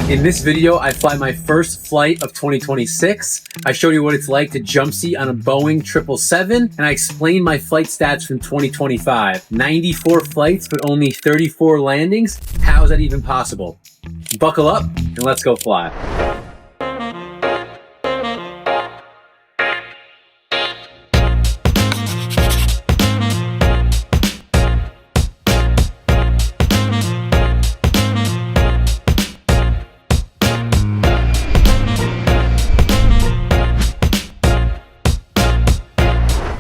In this video, I fly my first flight of 2026. I showed you what it's like to jump seat on a Boeing 777, and I explained my flight stats from 2025. 94 flights, but only 34 landings. How is that even possible? Buckle up and let's go fly.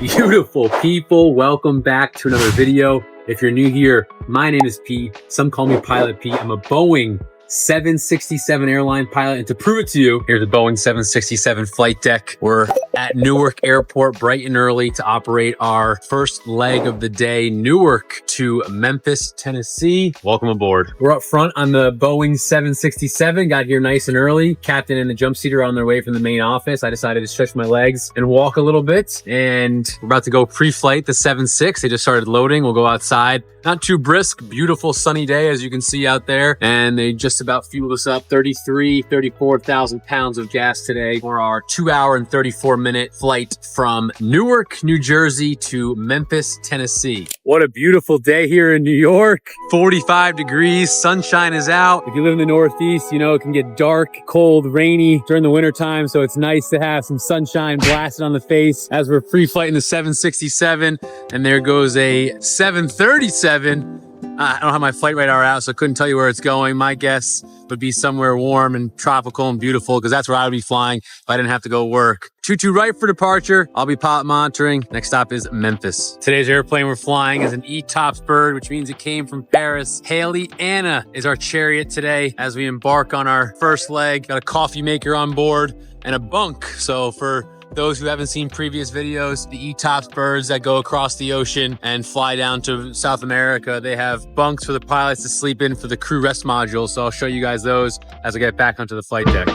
Beautiful people, welcome back to another video. If you're new here, my name is Pete. Some call me Pilot Pete. I'm a Boeing 767 airline pilot, and to prove it to you, here's a Boeing 767 flight deck. We're at Newark Airport bright and early to operate our first leg of the day, Newark to Memphis, Tennessee. Welcome aboard. We're up front on the Boeing 767, got here nice and early. Captain and the jump seater are on their way from the main office. I decided to stretch my legs and walk a little bit, and we're about to go pre-flight the 76. They just started loading. We'll go outside. Not too brisk, beautiful sunny day as you can see out there, and they just about fueled us up 34,000 pounds of gas today for our 2-hour and 34-minute flight from Newark, New Jersey to Memphis, Tennessee. What a beautiful day here in New York. 45 degrees, sunshine is out. If you live in the Northeast, you know it can get dark, cold, rainy during the winter time, so it's nice to have some sunshine blasted on the face as we're pre-flighting the 767, and there goes a 737. I don't have my flight radar out, so I couldn't tell you where it's going. My guess would be somewhere warm and tropical and beautiful, because that's where I would be flying if I didn't have to go work. 22 right for departure. I'll be pilot monitoring. Next stop is Memphis. Today's airplane we're flying is an E-Tops bird, which means it came from Paris. Haley Anna is our chariot today as we embark on our first leg. Got a coffee maker on board and a bunk. So for those who haven't seen previous videos, the E-Tops birds that go across the ocean and fly down to South America, they have bunks for the pilots to sleep in for the crew rest module. So I'll show you guys those as I get back onto the flight deck.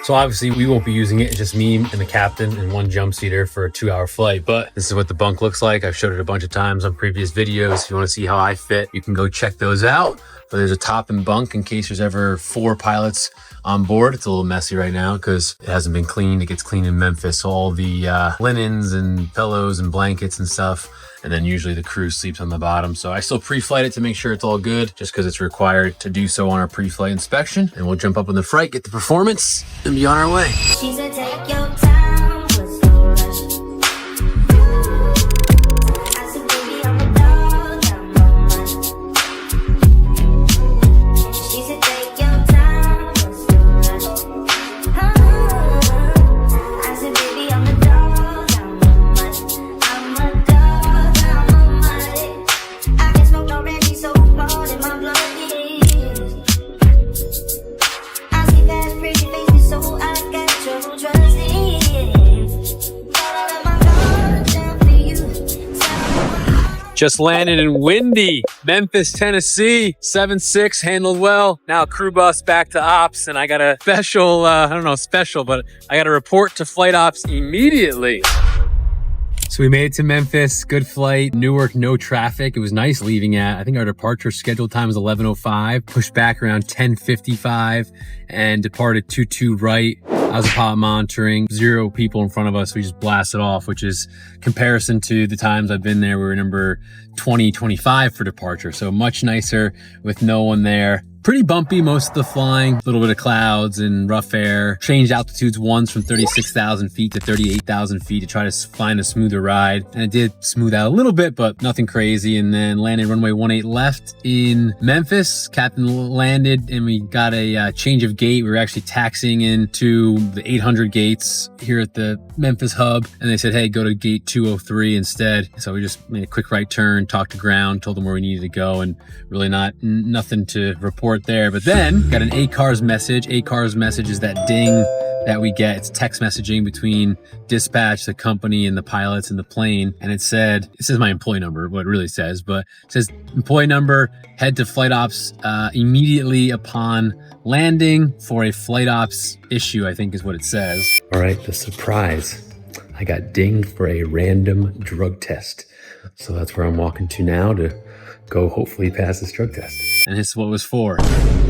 So obviously we won't be using it. It's just me and the captain and one jump seater for a 2-hour flight. But this is what the bunk looks like. I've showed it a bunch of times on previous videos. If you want to see how I fit, you can go check those out. But there's a top and bunk in case there's ever 4 pilots on board. It's a little messy right now because it hasn't been cleaned. It gets cleaned in Memphis. So all the linens and pillows and blankets and stuff. And then usually the crew sleeps on the bottom. So I still pre-flight it to make sure it's all good, just because it's required to do so on our pre-flight inspection. And we'll jump up in the fright, get the performance, and be on our way. She said, take your time, with no rush. I said, baby, I'm a dog, I'm on one. She said, take your time, with no rush. I said, baby, I'm a dog, I'm on one. I'm a dog. Just landed in windy Memphis, Tennessee. 7-6 handled well. Now crew bus back to ops, and I got a special, I don't know special, but I got a report to flight ops immediately. So we made it to Memphis, good flight. Newark, no traffic. It was nice leaving at, I think our departure scheduled time was 11:05, pushed back around 10:55 and departed 22 right. I was a pilot monitoring, 0 people in front of us. We just blasted off, which is comparison to the times I've been there. We were number 20, 25 for departure. So much nicer with no one there. Pretty bumpy most of the flying, a little bit of clouds and rough air. Changed altitudes once from 36,000 feet to 38,000 feet to try to find a smoother ride. And it did smooth out a little bit, but nothing crazy. And then landed runway 18 left in Memphis. Captain landed and we got a change of gate. We were actually taxiing into the 800 gates here at the Memphis hub. And they said, hey, go to gate 203 instead. So we just made a quick right turn, talked to ground, told them where we needed to go, and really nothing to report there. But then got an ACARS message. ACARS message is that ding that we get. It's text messaging between dispatch, the company, and the pilots in the plane. And it says my employee number, what it really says, but it says employee number, head to flight ops immediately upon landing for a flight ops issue, I think is what it says. All right, the surprise. I got dinged for a random drug test. So that's where I'm walking to now to go hopefully pass this drug test. And this is what it was for.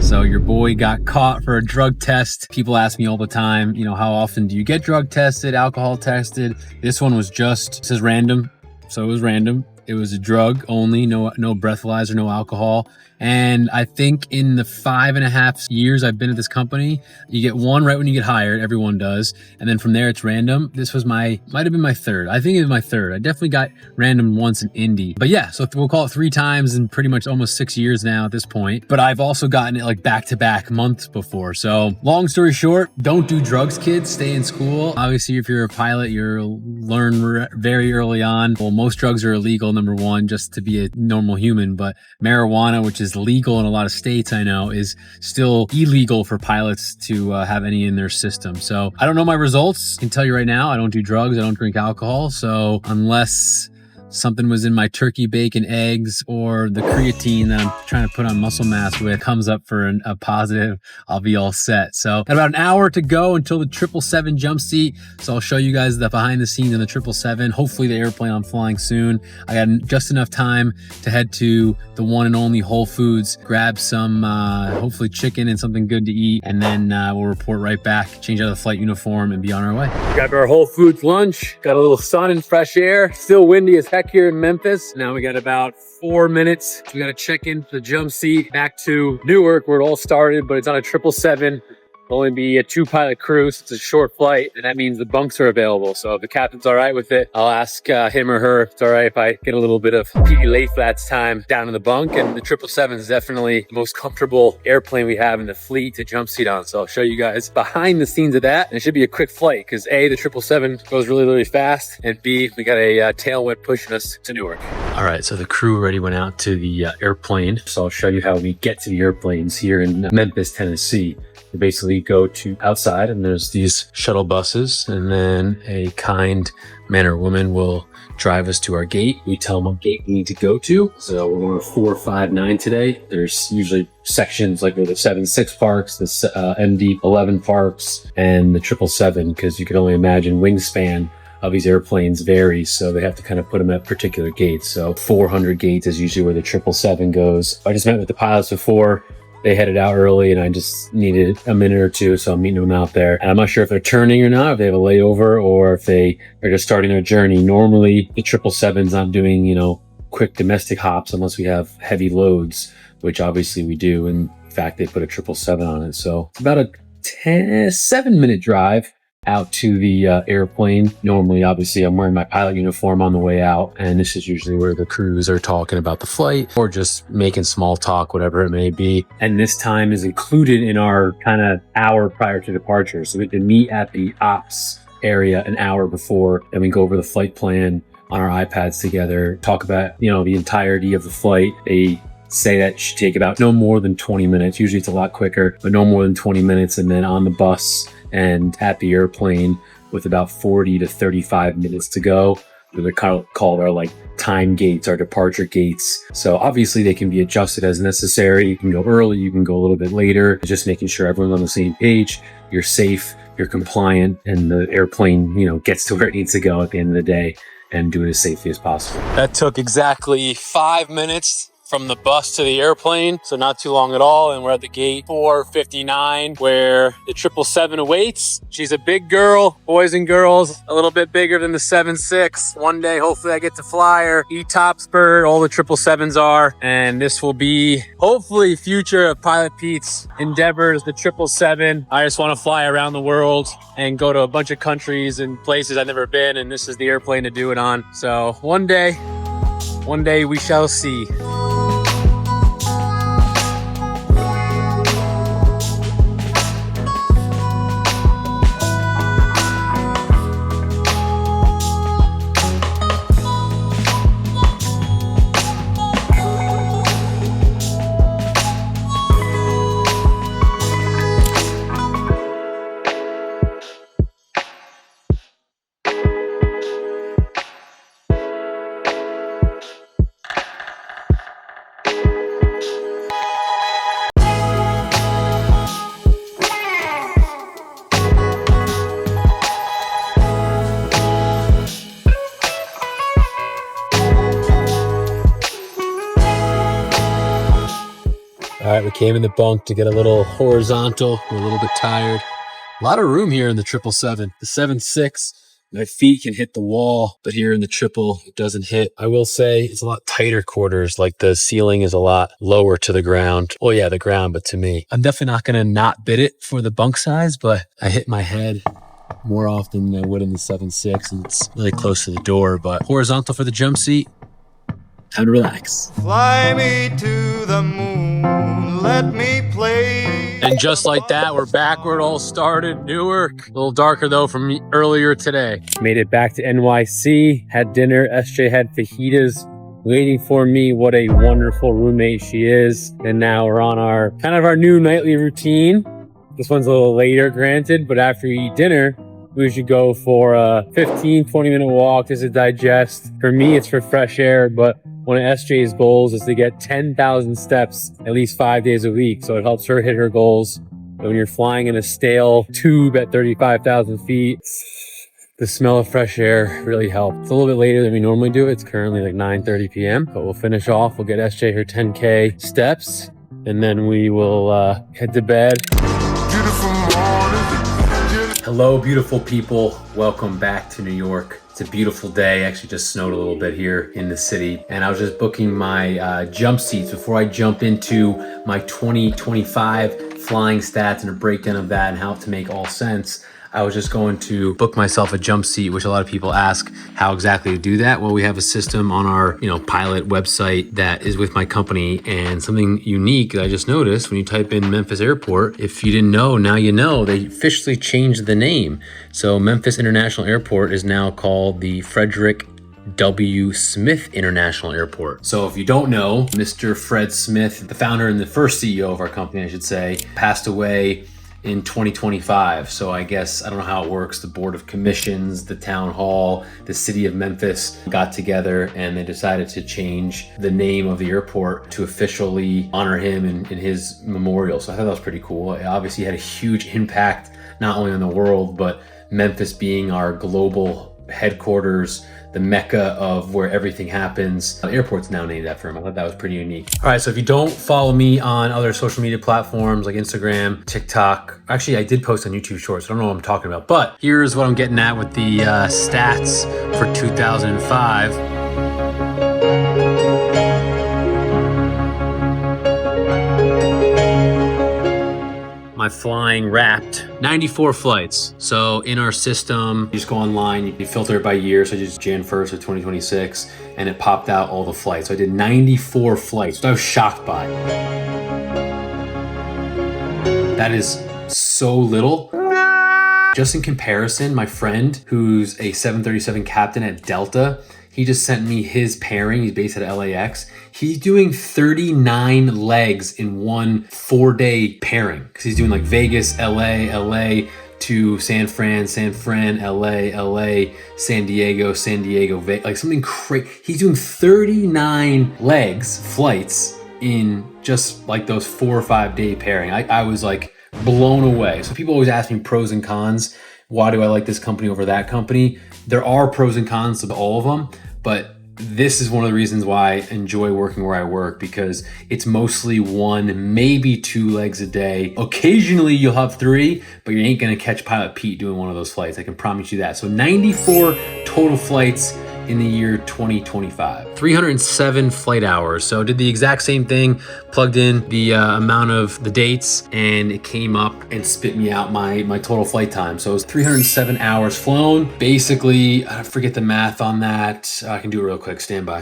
So your boy got caught for a drug test. People ask me all the time, you know, how often do you get drug tested, alcohol tested? This one was just, it says random. So it was random. It was a drug only, no breathalyzer, no alcohol. And I think in the 5.5 years I've been at this company, you get one right when you get hired, everyone does. And then from there it's random. This was might have been my third. I think it was my third. I definitely got random once in Indy. But yeah, so we'll call it 3 times in pretty much almost 6 years now at this point. But I've also gotten it like back-to-back months before. So long story short, don't do drugs, kids. Stay in school. Obviously, if you're a pilot, you'll learn very early on. Well, most drugs are illegal, number one, just to be a normal human. But marijuana, which is legal in a lot of states, I know, is still illegal for pilots to have any in their system. So I don't know my results. I can tell you right now, I don't do drugs. I don't drink alcohol. So unless something was in my turkey, bacon, eggs, or the creatine that I'm trying to put on muscle mass with comes up for a positive, I'll be all set. So got about an hour to go until the 777 jump seat. So I'll show you guys the behind the scenes on the 777, hopefully the airplane I'm flying soon. I got just enough time to head to the one and only Whole Foods, grab some hopefully chicken and something good to eat, and then we'll report right back, change out of the flight uniform, and be on our way. Got our Whole Foods lunch, got a little sun and fresh air, still windy as heck here in Memphis. Now we got about 4 minutes. We got to check in the jump seat back to Newark where it all started, but it's on a 777. It'll only be a 2-pilot crew, so it's a short flight, and that means the bunks are available. So if the captain's all right with it, I'll ask him or her if it's all right if I get a little bit of PD lay flats time down in the bunk. And the 777 is definitely the most comfortable airplane we have in the fleet to jump seat on. So I'll show you guys behind the scenes of that. And it should be a quick flight because A, the 777 goes really, really fast, and B, we got a tailwind pushing us to Newark. All right, so the crew already went out to the airplane. So I'll show you how we get to the airplanes here in Memphis, Tennessee. We basically go to outside and there's these shuttle buses, and then a kind man or woman will drive us to our gate. We tell them what gate we need to go to. So we're going to 459 today. There's usually sections like where the 76 parks, the MD 11 parks, and the 777, because you can only imagine wingspan of these airplanes varies, so they have to kind of put them at particular gates. So 400 gates is usually where the 777 goes. I just met with the pilots before. They headed out early and I just needed a minute or two, so I'm meeting them out there. And I'm not sure if they're turning or not, if they have a layover or if they are just starting their journey. Normally, the 777's not doing, you know, quick domestic hops unless we have heavy loads, which obviously we do. In fact, they put a 777 on it. So it's about a 7-minute drive out to the airplane. Normally, obviously, I'm wearing my pilot uniform on the way out, and this is usually where the crews are talking about the flight or just making small talk, whatever it may be. And this time is included in our kind of hour prior to departure. So we can meet at the ops area an hour before, and we go over the flight plan on our iPads together, talk about, you know, the entirety of the flight. They say that should take about no more than 20 minutes. Usually it's a lot quicker, but no more than 20 minutes. And then on the bus and at the airplane with about 40 to 35 minutes to go. They're kind of called our like time gates, our departure gates. So obviously they can be adjusted as necessary. You can go early, you can go a little bit later. Just making sure everyone's on the same page. You're safe, you're compliant, and the airplane, you know, gets to where it needs to go at the end of the day and do it as safely as possible. That took exactly 5 minutes from the bus to the airplane, so not too long at all. And we're at the gate 459 where the 777 awaits. She's a big girl, boys and girls, a little bit bigger than the 76. One day, hopefully I get to fly her. E-Top's bird, all the 777s are. And this will be hopefully future of Pilot Pete's endeavors, the 777. I just want to fly around the world and go to a bunch of countries and places I've never been, and this is the airplane to do it on. So one day we shall see. All right, we came in the bunk to get a little horizontal. We're a little bit tired. A lot of room here in the 777. The 7.6, my feet can hit the wall, but here in the triple, it doesn't hit. I will say it's a lot tighter quarters. Like the ceiling is a lot lower to the ground. Well, yeah, the ground, but to me, I'm definitely not going to not bid it for the bunk size, but I hit my head more often than I would in the 7.6, and it's really close to the door. But horizontal for the jump seat. Time to relax. Fly me to the moon, let me play. And just like that, we're back where it all started, Newark. A little darker though from earlier today. Made it back to NYC, had dinner. SJ had fajitas waiting for me. What a wonderful roommate she is. And now we're on our kind of our new nightly routine. This one's a little later, granted, but after you eat dinner, we should go for a 15, 20-minute walk just to digest. For me, it's for fresh air, but one of SJ's goals is to get 10,000 steps at least 5 days a week. So it helps her hit her goals. But when you're flying in a stale tube at 35,000 feet, the smell of fresh air really helps. It's a little bit later than we normally do. It's currently like 9:30 p.m. But we'll finish off. We'll get SJ her 10K steps, and then we will head to bed. Hello, beautiful people. Welcome back to New York. It's a beautiful day. Actually just snowed a little bit here in the city. And I was just booking my jump seats before I jump into my 2025 flying stats and a breakdown of that and how to make all sense. I was just going to book myself a jump seat, which a lot of people ask how exactly to do that. Well, we have a system on our, pilot website that is with my company, and something unique that I just noticed when you type in Memphis Airport, if you didn't know, now you know, they officially changed the name. So Memphis International Airport is now called the Frederick W. Smith International Airport. So if you don't know, Mr. Fred Smith, the founder and the first CEO of our company, I should say, passed away in 2025. So I guess, I don't know how it works. The Board of Commissions, the Town Hall, the city of Memphis got together and they decided to change the name of the airport to officially honor him in his memorial. So I thought that was pretty cool. It obviously had a huge impact, not only on the world, but Memphis being our global headquarters, the mecca of where everything happens. The airport's now named after him. I thought that was pretty unique. All right, so if you don't follow me on other social media platforms like Instagram, TikTok, actually I did post on YouTube Shorts, so I don't know what I'm talking about, but here's what I'm getting at with the stats for 2005. My flying wrapped 94 flights. So in our system, you just go online, you filter it by year. So I just Jan 1st of 2026, and it popped out all the flights. So I did 94 flights, which I was shocked by. That is so little. Just in comparison, my friend, who's a 737 captain at Delta, he just sent me his pairing. He's based at LAX. He's doing 39 legs in one 4-day pairing. Cause he's doing like Vegas, LA to San Fran, LA, San Diego, like something crazy. He's doing 39 flights in just like those 4 or 5 day pairing. I was like blown away. So people always ask me pros and cons. Why do I like this company over that company? There are pros and cons to all of them, but this is one of the reasons why I enjoy working where I work, because it's mostly 1, maybe 2 legs a day. Occasionally you'll have 3, but you ain't gonna catch Pilot Pete doing one of those flights. I can promise you that. So 94 total flights in the year 2025. 307 flight hours. So did the exact same thing, plugged in the amount of the dates, and it came up and spit me out my total flight time. So it was 307 hours flown. Basically, I forget the math on that. I can do it real quick, stand by.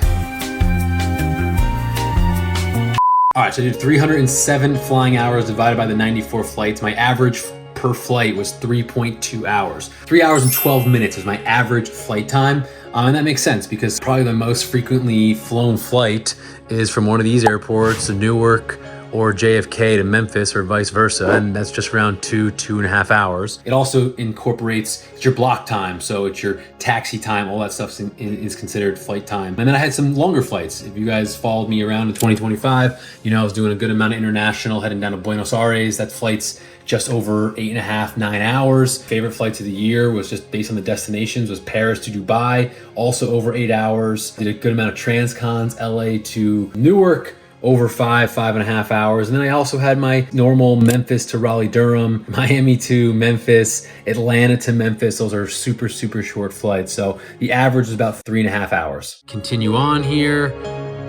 All right, so I did 307 flying hours divided by the 94 flights. My average per flight was 3.2 hours. 3 hours and 12 minutes is my average flight time. And that makes sense because probably the most frequently flown flight is from one of these airports, Newark or JFK to Memphis or vice versa. And that's just around 2.5 hours. It also incorporates your block time. So it's your taxi time, all that stuff is considered flight time. And then I had some longer flights. If you guys followed me around in 2025, I was doing a good amount of international, heading down to Buenos Aires. That flight's just over 8.5, 9 hours. Favorite flights of the year was just based on the destinations was Paris to Dubai, also over 8 hours. Did a good amount of transcons, LA to Newark, over 5.5 hours. And then I also had my normal Memphis to Raleigh Durham, Miami to Memphis, Atlanta to Memphis. Those are super, super short flights. So the average is about 3.5 hours. Continue on here.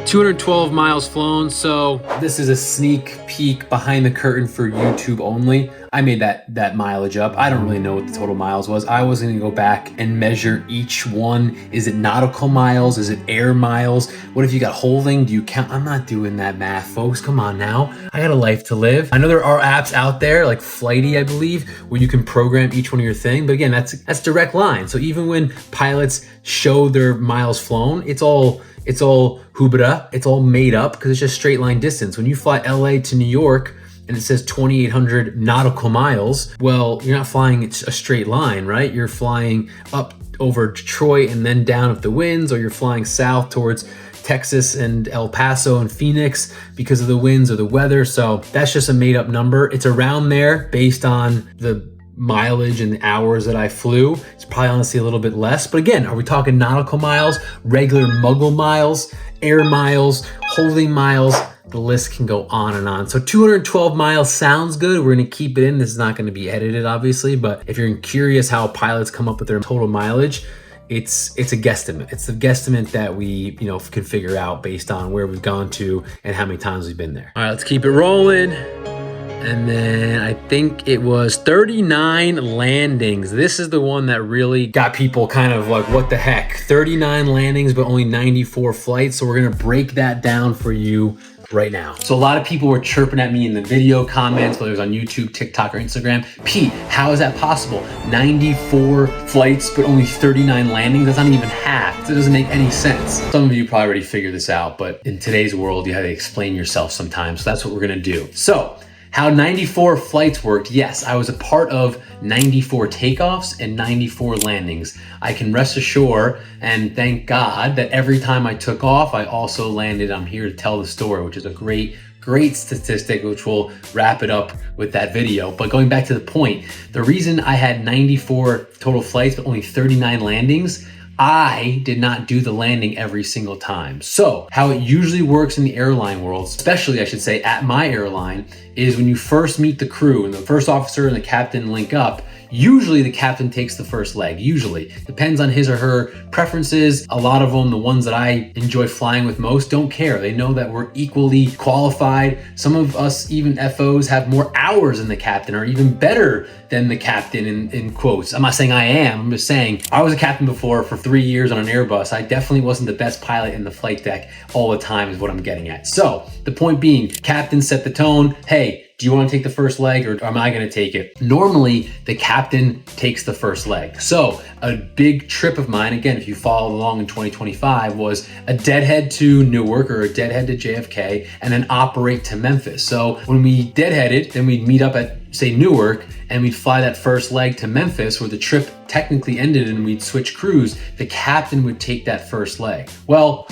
212 miles flown. So this is a sneak peek behind the curtain for YouTube only. I made that mileage up. I don't really know what the total miles was. I was gonna go back and measure each one. Is it nautical miles? Is it air miles? What if you got holding? Do you count? I'm not doing that math, folks. Come on now. I got a life to live. I know there are apps out there like Flighty, I believe, where you can program each one of your thing. But again, that's direct line. So even when pilots show their miles flown, it's all hubra, it's all made up because it's just straight line distance. When you fly LA to New York and it says 2,800 nautical miles, well, you're not flying a straight line, right? You're flying up over Detroit and then down with the winds, or you're flying south towards Texas and El Paso and Phoenix because of the winds or the weather. So that's just a made up number. It's around there based on the mileage and the hours that I flew. It's probably honestly a little bit less, but again, are we talking nautical miles, regular muggle miles, air miles, holding miles? The list can go on and on. So 212 miles sounds good. We're gonna keep it in. This is not gonna be edited, obviously, but if you're curious how pilots come up with their total mileage, it's a guesstimate. It's the guesstimate that we, can figure out based on where we've gone to and how many times we've been there. All right, let's keep it rolling. And then I think it was 39 landings. This is the one that really got people kind of like, what the heck? 39 landings, but only 94 flights. So we're gonna break that down for you right now. So a lot of people were chirping at me in the video comments, whether it was on YouTube, TikTok, or Instagram. Pete, how is that possible? 94 flights, but only 39 landings? That's not even half. It doesn't make any sense. Some of you probably already figured this out, but in today's world, you have to explain yourself sometimes. So that's what we're gonna do. So how 94 flights worked, yes, I was a part of 94 takeoffs and 94 landings. I can rest assured and thank God that every time I took off, I also landed. I'm here to tell the story, which is a great statistic, which will wrap it up with that video. But going back to the point, the reason I had 94 total flights, but only 39 landings, I did not do the landing every single time. So how it usually works in the airline world, especially I should say at my airline, is when you first meet the crew and the first officer and the captain link up, usually the captain takes the first leg. Usually. Depends on his or her preferences. A lot of them, the ones that I enjoy flying with most, don't care. They know that we're equally qualified. Some of us, even FOs, have more hours than the captain, or even better than the captain in quotes. I'm not saying I am, I'm just saying I was a captain before for 3 years on an Airbus. I definitely wasn't the best pilot in the flight deck all the time is what I'm getting at. So the point being, captain set the tone. Hey, do you want to take the first leg or am I going to take it? Normally, the captain takes the first leg. So a big trip of mine, again, if you follow along in 2025, was a deadhead to Newark or a deadhead to JFK and then operate to Memphis. So when we deadheaded, then we'd meet up at, say, Newark, and we'd fly that first leg to Memphis where the trip technically ended and we'd switch crews. The captain would take that first leg. Well,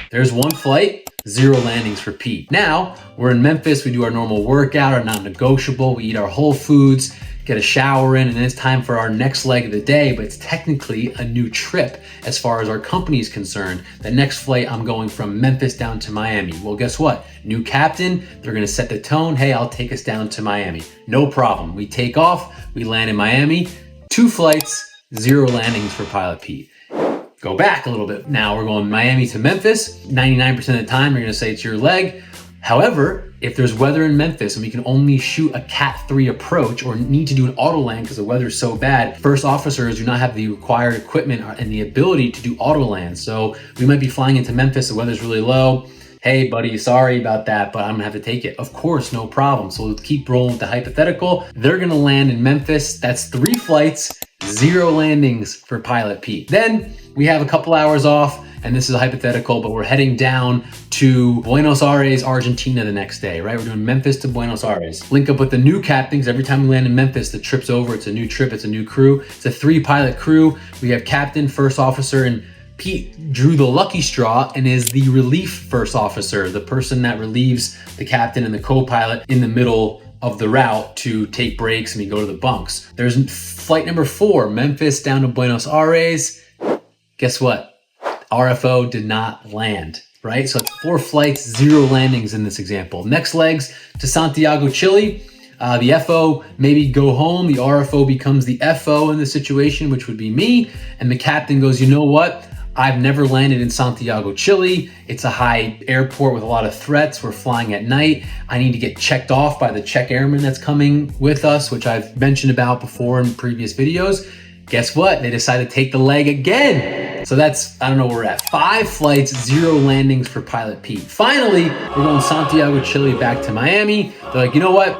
there's one flight, 0 landings for Pete. Now, we're in Memphis, we do our normal workout, our non-negotiable, we eat our whole foods, get a shower in, and then it's time for our next leg of the day, but it's technically a new trip as far as our company is concerned. The next flight, I'm going from Memphis down to Miami. Well, guess what? New captain, they're gonna set the tone. Hey, I'll take us down to Miami. No problem. We take off, we land in Miami, 2 flights, 0 landings for Pilot Pete. Go back a little bit. Now we're going Miami to Memphis. 99% of the time, you're gonna say it's your leg. However, if there's weather in Memphis and we can only shoot a Cat 3 approach or need to do an auto land because the weather's so bad, first officers do not have the required equipment and the ability to do auto land. So we might be flying into Memphis, the weather's really low. Hey buddy, sorry about that, but I'm gonna have to take it. Of course, no problem. So we'll keep rolling with the hypothetical. They're gonna land in Memphis. That's 3 flights, 0 landings for Pilot Pete. Then we have a couple hours off, and this is a hypothetical, but we're heading down to Buenos Aires, Argentina the next day, right? We're doing Memphis to Buenos Aires. Link up with the new captain, because every time we land in Memphis, the trip's over. It's a new trip, it's a new crew. It's a 3-pilot crew. We have captain, first officer, and Pete drew the lucky straw and is the relief first officer, the person that relieves the captain and the co-pilot in the middle of the route to take breaks and we go to the bunks. There's flight number 4, Memphis down to Buenos Aires. Guess what? RFO did not land. right? So it's 4 flights, 0 landings in this example. Next legs to Santiago, Chile. The FO maybe go home. The RFO becomes the FO in the situation, which would be me. And the captain goes, you know what? I've never landed in Santiago, Chile. It's a high airport with a lot of threats. We're flying at night. I need to get checked off by the check airman that's coming with us, which I've mentioned about before in previous videos. Guess what? They decided to take the leg again. So that's, I don't know where we're at. 5 flights, 0 landings for Pilot Pete. Finally, we're going Santiago, Chile back to Miami. They're like, you know what?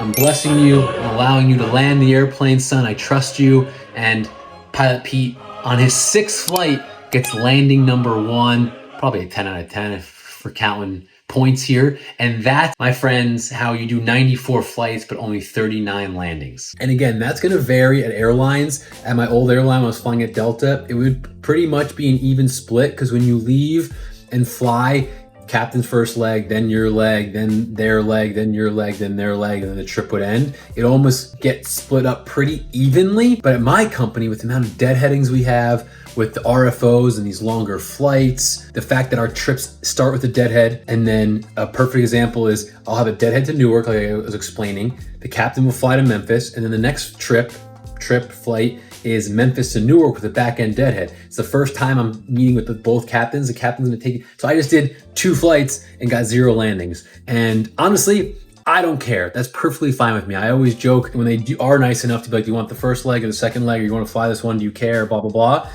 I'm blessing you and allowing you to land the airplane, son. I trust you. And Pilot Pete, on his 6th flight, gets landing number 1. Probably a 10 out of 10 if we're counting points here. And that's, my friends, how you do 94 flights, but only 39 landings. And again, that's gonna vary at airlines. At my old airline, when I was flying at Delta, it would pretty much be an even split, because when you leave and fly, captain's first leg, then your leg, then their leg, then your leg, then their leg, and then the trip would end. It almost gets split up pretty evenly. But at my company, with the amount of deadheadings we have, with the RFOs and these longer flights, the fact that our trips start with a deadhead, and then a perfect example is I'll have a deadhead to Newark, like I was explaining. The captain will fly to Memphis, and then the next flight is Memphis to Newark with a back-end deadhead. It's the first time I'm meeting with both captains. The captain's gonna take it. So I just did 2 flights and got 0 landings. And honestly, I don't care. That's perfectly fine with me. I always joke when they are nice enough to be like, do you want the first leg or the second leg, or you wanna fly this one, do you care, blah, blah, blah.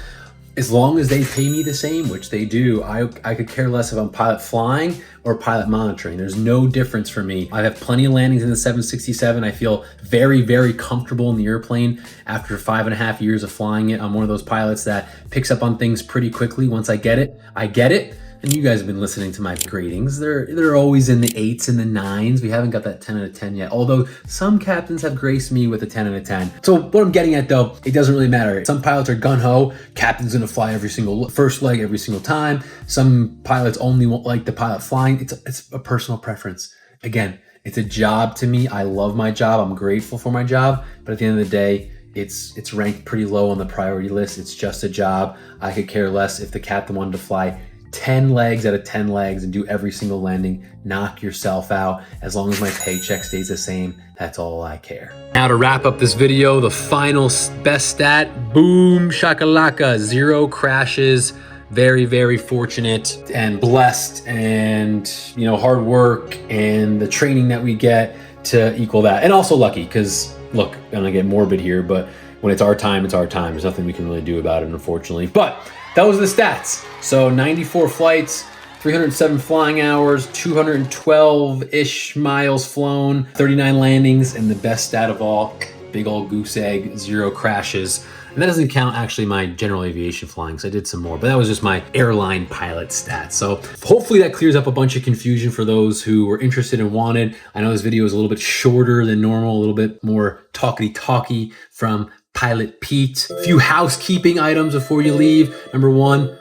As long as they pay me the same, which they do, I could care less if I'm pilot flying or pilot monitoring. There's no difference for me. I have plenty of landings in the 767. I feel very, very comfortable in the airplane after 5.5 years of flying it. I'm one of those pilots that picks up on things pretty quickly. Once I get it, I get it. And you guys have been listening to my gradings. They're always in the 8s and the 9s. We haven't got that 10 out of 10 yet. Although some captains have graced me with a 10 out of 10. So what I'm getting at though, it doesn't really matter. Some pilots are gung-ho. Captain's gonna fly every single first leg every single time. Some pilots only won't like the pilot flying. It's a personal preference. Again, it's a job to me. I love my job. I'm grateful for my job. But at the end of the day, it's ranked pretty low on the priority list. It's just a job. I could care less if the captain wanted to fly 10 legs out of 10 legs and do every single landing. Knock yourself out. As long as my paycheck stays the same, that's all I care. Now to wrap up this video, the final best stat, boom shakalaka, 0 crashes. Very, very fortunate and blessed, and hard work and the training that we get to equal that. And also lucky, because look, I'm gonna get morbid here, but when it's our time, it's our time. There's nothing we can really do about it, unfortunately. But those are the stats. So 94 flights, 307 flying hours, 212-ish miles flown, 39 landings, and the best stat of all, big old goose egg, 0 crashes. And that doesn't count actually my general aviation flying, so I did some more, but that was just my airline pilot stats. So hopefully that clears up a bunch of confusion for those who were interested and wanted. I know this video is a little bit shorter than normal, a little bit more talky from Pilot Pete. A few housekeeping items before you leave. Number 1,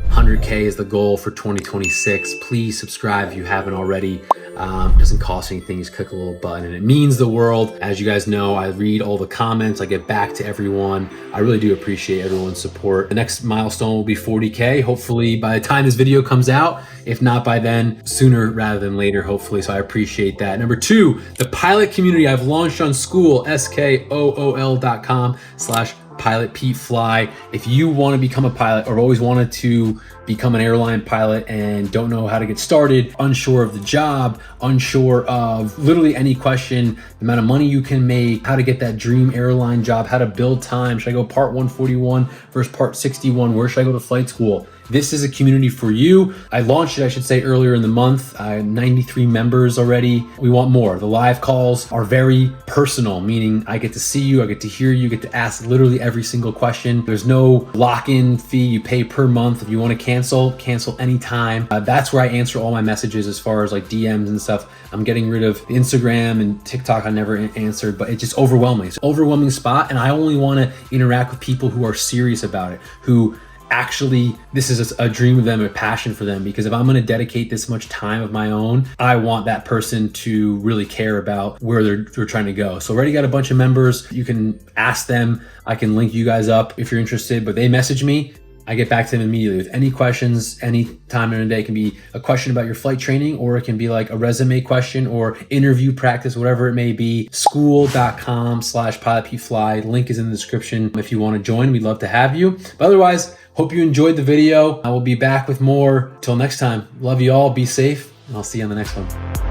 100K is the goal for 2026. Please subscribe if you haven't already. It doesn't cost anything, just click a little button and it means the world. As you guys know, I read all the comments, I get back to everyone. I really do appreciate everyone's support. The next milestone will be 40K, hopefully by the time this video comes out. If not by then, sooner rather than later, hopefully, so I appreciate that. Number 2, the pilot community I've launched on Skool, skool.com/Pilot Pete Fly. If you want to become a pilot or always wanted to become an airline pilot and don't know how to get started, unsure of the job, unsure of literally any question, the amount of money you can make, how to get that dream airline job, how to build time, should I go part 141 versus part 61, where should I go to flight school? This is a community for you. I launched it, I should say, earlier in the month. I have 93 members already. We want more. The live calls are very personal, meaning I get to see you, I get to hear you, get to ask literally every single question. There's no lock-in fee. You pay per month. If you want to cancel anytime. That's where I answer all my messages as far as like DMs and stuff. I'm getting rid of Instagram and TikTok. I never answered, but it's just overwhelming. It's an overwhelming spot, and I only want to interact with people who are serious about it, who actually, this is a dream of them, a passion for them, because if I'm gonna dedicate this much time of my own, I want that person to really care about where they're trying to go. So already got a bunch of members. You can ask them. I can link you guys up if you're interested, but they message me. I get back to them immediately with any questions, any time in the day. It can be a question about your flight training, or it can be like a resume question or interview practice, whatever it may be. School.com/pilotpfly. Link is in the description. If you want to join, we'd love to have you. But otherwise, hope you enjoyed the video. I will be back with more. Till next time, love you all. Be safe, and I'll see you on the next one.